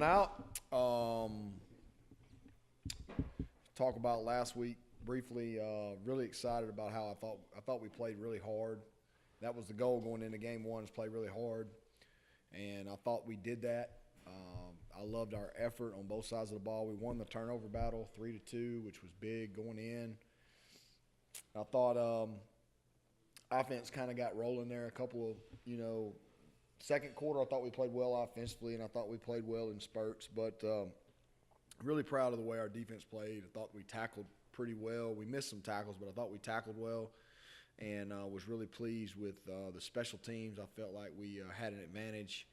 Out. Talk about last week briefly. Really excited about how I thought we played really hard. That was the goal going into game one, is play really hard, and I thought we did that. I loved our effort on both sides of the ball. We won the turnover battle 3-2, which was big going in. I thought offense kind of got rolling there. A couple of second quarter, I thought we played well offensively, and I thought we played well in spurts. But really proud of the way our defense played. I thought we tackled pretty well. We missed some tackles, but I thought we tackled well, and was really pleased with the special teams. I felt like we had an advantage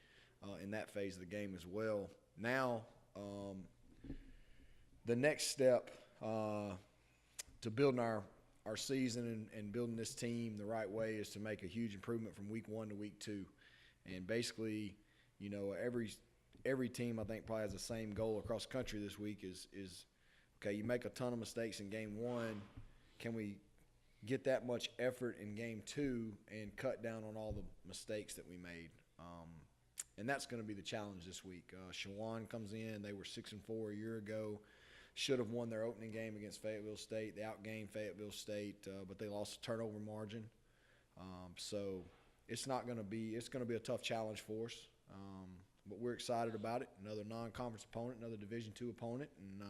in that phase of the game as well. Now, the next step to building our season and building this team the right way is to make a huge improvement from week one to week two. And basically, every team I think probably has the same goal across the country this week is okay, you make a ton of mistakes in game one. Can we get that much effort in game two and cut down on all the mistakes that we made? And that's going to be the challenge this week. Chowan comes in. They were 6-4 a year ago. Should have won their opening game against Fayetteville State. They outgained Fayetteville State, but they lost a turnover margin. So it's going to be a tough challenge for us, but we're excited about it. Another non-conference opponent, another Division II opponent, and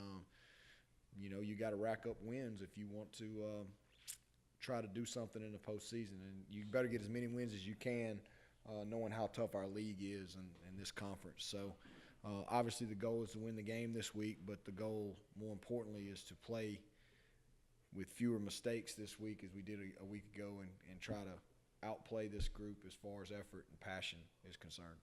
you got to rack up wins if you want to try to do something in the postseason, and you better get as many wins as you can, knowing how tough our league is in this conference. So obviously the goal is to win the game this week, but the goal, more importantly, is to play with fewer mistakes this week as we did a week ago, and try to outplay this group as far as effort and passion is concerned.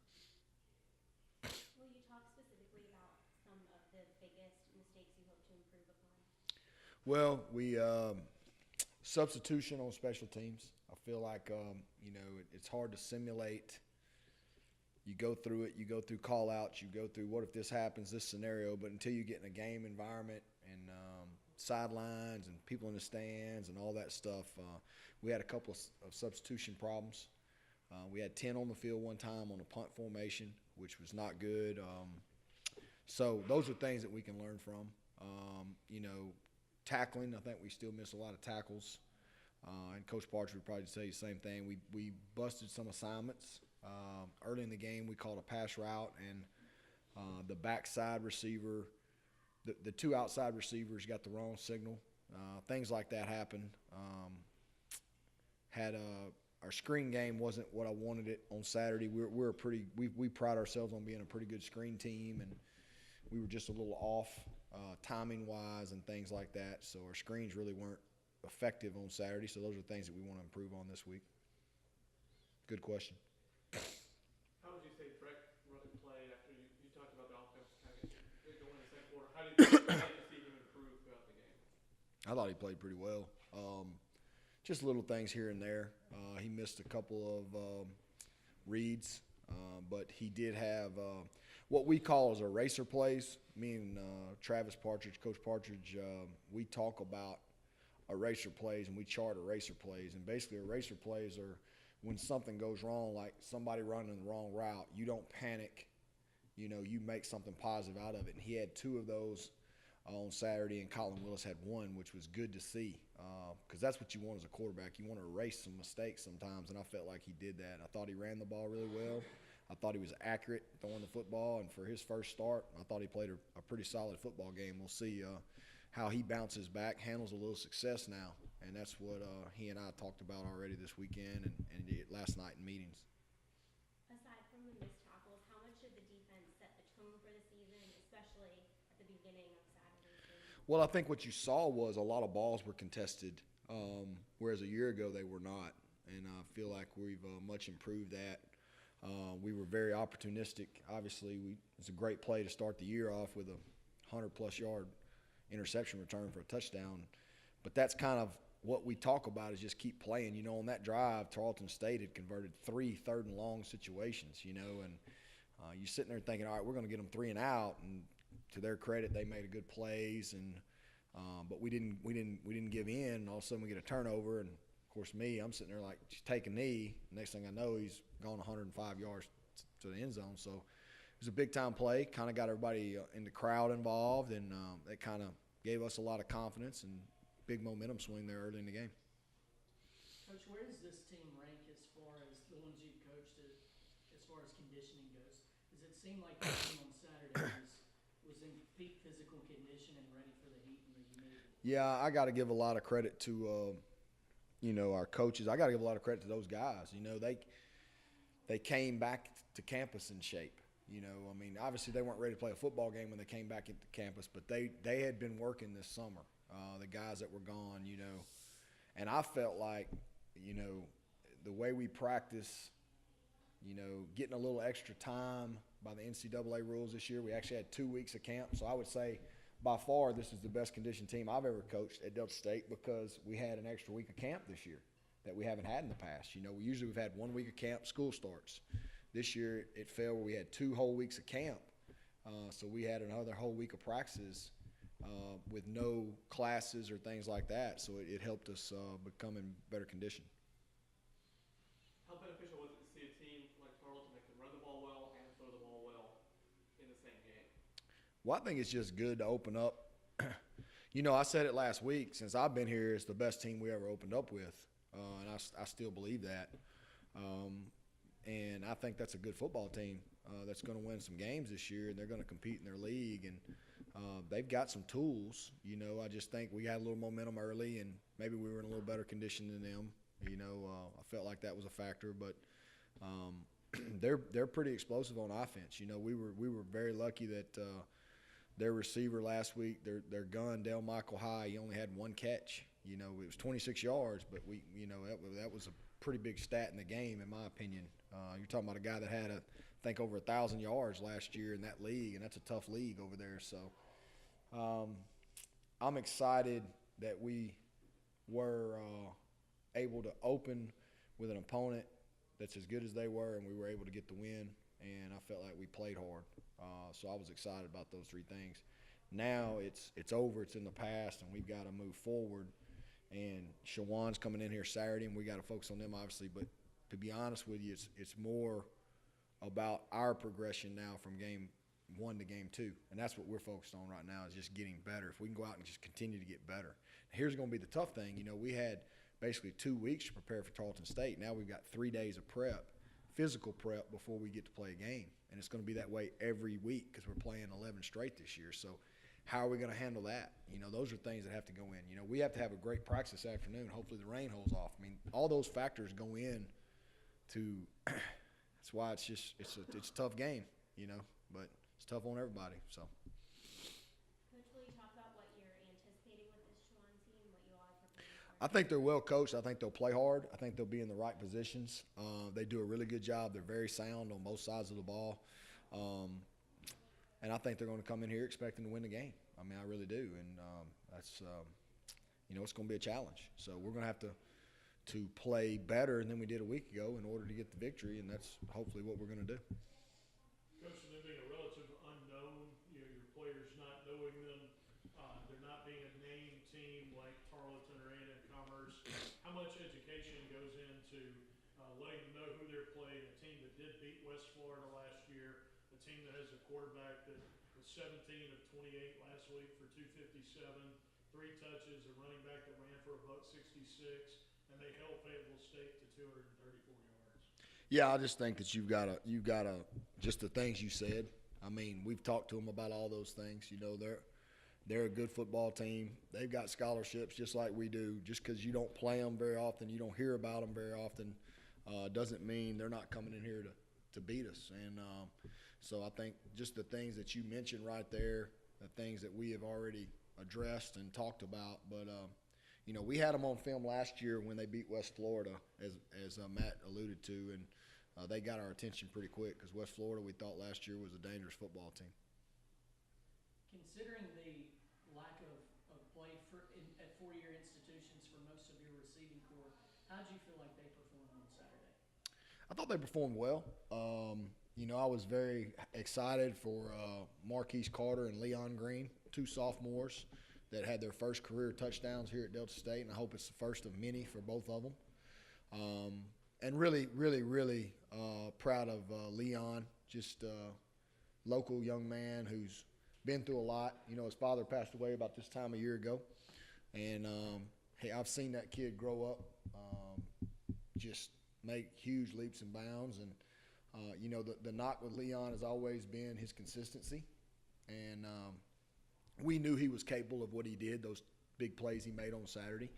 Will you talk specifically about some of the biggest mistakes you hope to improve upon? Well, we substitution on special teams. I feel like it's hard to simulate. You go through it. You go through call outs. You go through what if this happens, this scenario. But until you get in a game environment and sidelines and people in the stands and all that stuff, we had a couple of substitution problems. We had 10 on the field one time on a punt formation, which was not good. So those are things that we can learn from. Tackling, I think we still miss a lot of tackles. And Coach Partridge would probably say the same thing. We busted some assignments. Early in the game, we called a pass route, and the backside receiver, the two outside receivers got the wrong signal. Things like that happened. Our screen game wasn't what I wanted it on Saturday. We pride ourselves on being a pretty good screen team, and we were just a little off timing-wise and things like that. So our screens really weren't effective on Saturday. So those are things that we want to improve on this week. Good question. How would you say Breck played after you talked about the offense kind of going in the second quarter? How did you see him improve throughout the game? I thought he played pretty well. Just little things here and there. He missed a couple of reads, but he did have what we call as eraser plays. Me and Travis Partridge, Coach Partridge, we talk about eraser plays and we chart eraser plays. And basically eraser plays are when something goes wrong, like somebody running the wrong route, you don't panic. You make something positive out of it. And he had two of those on Saturday, and Colin Willis had one, which was good to see, because that's what you want as a quarterback. You want to erase some mistakes sometimes, and I felt like he did that. I thought he ran the ball really well. I thought he was accurate throwing the football, and for his first start, I thought he played a pretty solid football game. We'll see how he bounces back, handles a little success now, and that's what he and I talked about already this weekend and last night in meetings. Aside from the missed tackles, how much did the defense set the tone for the season, especially at the beginning of Saturday's game? Well, I think what you saw was a lot of balls were contested, whereas a year ago they were not, and I feel like we've much improved that. We were very opportunistic. Obviously, it's a great play to start the year off with a 100-plus yard interception return for a touchdown. But that's kind of what we talk about, is just keep playing. On that drive, Tarleton State had converted 3 third-and-long situations, and you're sitting there thinking, all right, we're going to get them 3 and out. And to their credit, they made a good plays, and but we didn't give in. And all of a sudden, we get a turnover, and of course, I'm sitting there like, take a knee. Next thing I know, he's gone 105 yards to the end zone. So was a big-time play. Kind of got everybody in the crowd involved, and that kind of gave us a lot of confidence and big momentum swing there early in the game. Coach, where does this team rank as far as the ones you've coached as far as conditioning goes? Does it seem like the team on Saturday was in peak physical condition and ready for the heat and the humidity? Yeah, I got to give a lot of credit to our coaches. I got to give a lot of credit to those guys. They came back to campus in shape. I mean, obviously they weren't ready to play a football game when they came back into campus, but they had been working this summer. The guys that were gone, and I felt like, the way we practice, getting a little extra time by the NCAA rules this year. We actually had 2 weeks of camp, so I would say by far this is the best conditioned team I've ever coached at Delta State because we had an extra week of camp this year that we haven't had in the past. We've had 1 week of camp, school starts. This year it fell where we had 2 whole weeks of camp, so we had another whole week of practices with no classes or things like that, so it helped us become in better condition. How beneficial was it to see a team like Tarleton that can run the ball well and throw the ball well in the same game? Well, I think it's just good to open up. I said it last week. Since I've been here, it's the best team we ever opened up with, and I still believe that. And I think that's a good football team that's going to win some games this year, and they're going to compete in their league. And they've got some tools. I just think we had a little momentum early, and maybe we were in a little better condition than them. I felt like that was a factor, but they're pretty explosive on offense. We were very lucky that their receiver last week, their gun, Dale Michael High, he only had 1 catch. It was 26 yards, but that was a pretty big stat in the game, in my opinion. You're talking about a guy that had, I think, over 1,000 yards last year in that league, and that's a tough league over there. So I'm excited that we were able to open with an opponent that's as good as they were, and we were able to get the win, and I felt like we played hard. So I was excited about those 3 things. Now it's over, it's in the past, and we've got to move forward. And Chowan's coming in here Saturday, and we got to focus on them, obviously. But to be honest with you, it's more about our progression now from game 1 to game 2, and that's what we're focused on right now is just getting better. If we can go out and just continue to get better. Here's going to be the tough thing. We had basically 2 weeks to prepare for Tarleton State. Now we've got 3 days of prep, physical prep, before we get to play a game. And it's going to be that way every week because we're playing 11 straight this year. So how are we going to handle that? Those are things that have to go in. We have to have a great practice this afternoon. Hopefully the rain holds off. I mean, all those factors go in to that's why it's a tough game, but it's tough on everybody. So. Coach, will you talk about what you're anticipating with this Chowan team, what you all are preparing for? I think they're well coached. I think they'll play hard. I think they'll be in the right positions. They do a really good job. They're very sound on both sides of the ball. And I think they're going to come in here expecting to win the game. I mean, I really do. And that's, it's going to be a challenge. So we're going to have to play better than we did a week ago in order to get the victory, and that's hopefully what we're going to do. Coach, them being a relative unknown, your players not knowing them, they're not being a name team like Tarleton or A&M Commerce. How much education goes into letting them know who they're playing? A team that did beat West Florida last year, a team that has a quarterback that was 17 of 28 last week for 257, 3 touches, a running back that ran for $166. And they held Fayetteville State to 234 yards. Yeah, I just think that you've got to just the things you said. I mean, we've talked to them about all those things. They're a good football team. They've got scholarships just like we do. Just because you don't play them very often, you don't hear about them very often, doesn't mean they're not coming in here to beat us. And so I think just the things that you mentioned right there, the things that we have already addressed and talked about, but we had them on film last year when they beat West Florida, as Matt alluded to, and they got our attention pretty quick because West Florida, we thought last year, was a dangerous football team. Considering the lack of play at 4-year institutions for most of your receiving corps, how did you feel like they performed on Saturday? I thought they performed well. I was very excited for Marquise Carter and Leon Green, 2 sophomores that had their first career touchdowns here at Delta State, and I hope it's the first of many for both of them. And really, really, really proud of Leon. Just local young man who's been through a lot. You know, his father passed away about this time a year ago. And, hey, I've seen that kid grow up, just make huge leaps and bounds. And, you know, the knock with Leon has always been his consistency. And we knew he was capable of what he did, those big plays he made on Saturday.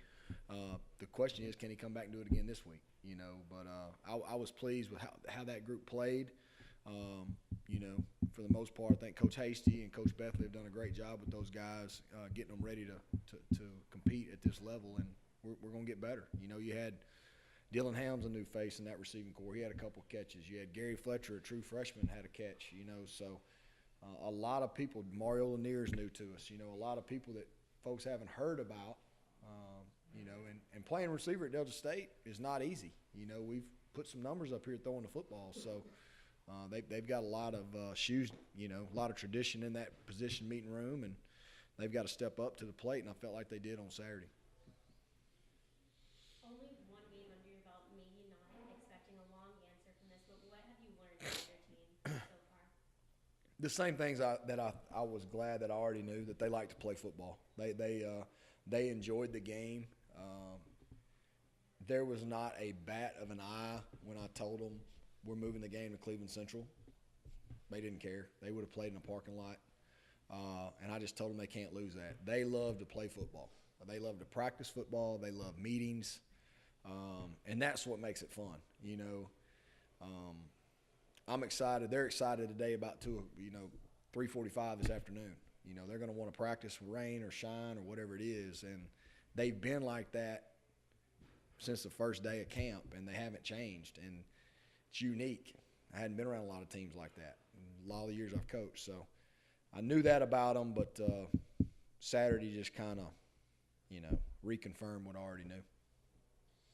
The question is, can he come back and do it again this week? You know, but I was pleased with how that group played. You know, for the most part, I think Coach Hasty and Coach Bethley have done a great job with those guys, getting them ready to compete at this level, and we're going to get better. You know, you had Dylan Helms, a new face in that receiving corps. He had a couple catches. You had Gary Fletcher, a true freshman, had a catch. You know, so a lot of people. Mario Lanier's new to us. You know, a lot of people that folks haven't heard about. You know, and playing receiver at Delta State is not easy. You know, we've put some numbers up here throwing the football, so they've got a lot of shoes, you know, a lot of tradition in that position meeting room, and they've got to step up to the plate, and I felt like they did on Saturday. Only one game under your belt, maybe not expecting a long answer from this, but what have you learned about your team so far? The same things that I was glad that I already knew, that they like to play football. They enjoyed the game. There was not a bat of an eye when I told them we're moving the game to Cleveland Central. They didn't care. They would have played in a parking lot. And I just told them they can't lose that. They love to play football. They love to practice football. They love meetings. And that's what makes it fun. You know, I'm excited. They're excited today about 3:45 this afternoon. You know, they're going to want to practice rain or shine or whatever it is. And they've been like that since the first day of camp, and they haven't changed. And it's unique. I hadn't been around a lot of teams like that in a lot of the years I've coached. So I knew that about them, but Saturday just kind of, you know, reconfirmed what I already knew.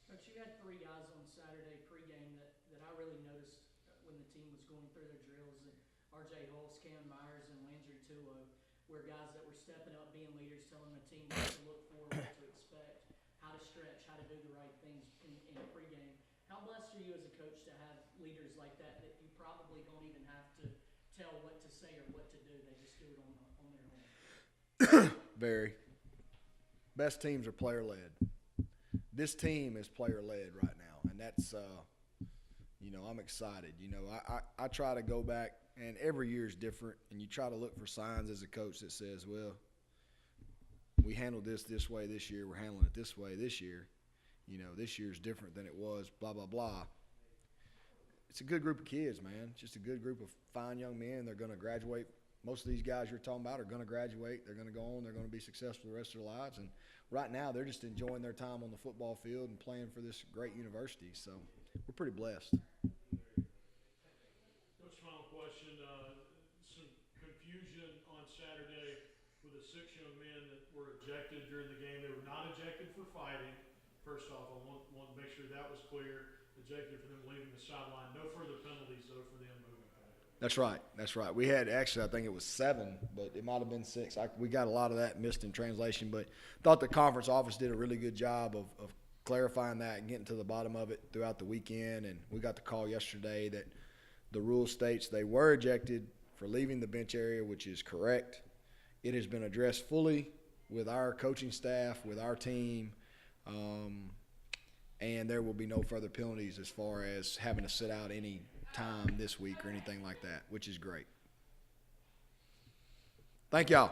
Coach, you had three guys on Saturday pregame that I really noticed when the team was going through their drills. And R.J. Hulse, Cam Myers, and Landry Tulo were guys that were stepping up, being leaders, telling the team what to look for, what to expect, how to stretch, how to do the right things in pregame. How blessed are you as a coach to have leaders like that you probably don't even have to tell what to say or what to do? They just do it on their own. Very. Best teams are player-led. This team is player-led right now, and that's, you know, I'm excited. You know, I try to go back, and every year is different, and you try to look for signs as a coach that says, well, we handled this way this year, we're handling it this way this year. You know, this year's different than it was, blah, blah, blah. It's a good group of kids, man. It's just a good group of fine young men. They're going to graduate. Most of these guys you're talking about are going to graduate. They're going to go on. They're going to be successful the rest of their lives. And right now they're just enjoying their time on the football field and playing for this great university. So we're pretty blessed. Coach, final question. Some confusion on Saturday with the 6 young men that were ejected during the game. They were not ejected for fighting. First off, I want to make sure that was clear. Ejected for them leaving the sideline. No further penalties, though, for them moving back. That's right. That's right. We had actually, I think it was 7, but it might have been 6. We got a lot of that missed in translation, but thought the conference office did a really good job of clarifying that and getting to the bottom of it throughout the weekend. And we got the call yesterday that the rule states they were ejected for leaving the bench area, which is correct. It has been addressed fully with our coaching staff, with our team. And there will be no further penalties as far as having to sit out any time this week or anything like that, which is great. Thank y'all.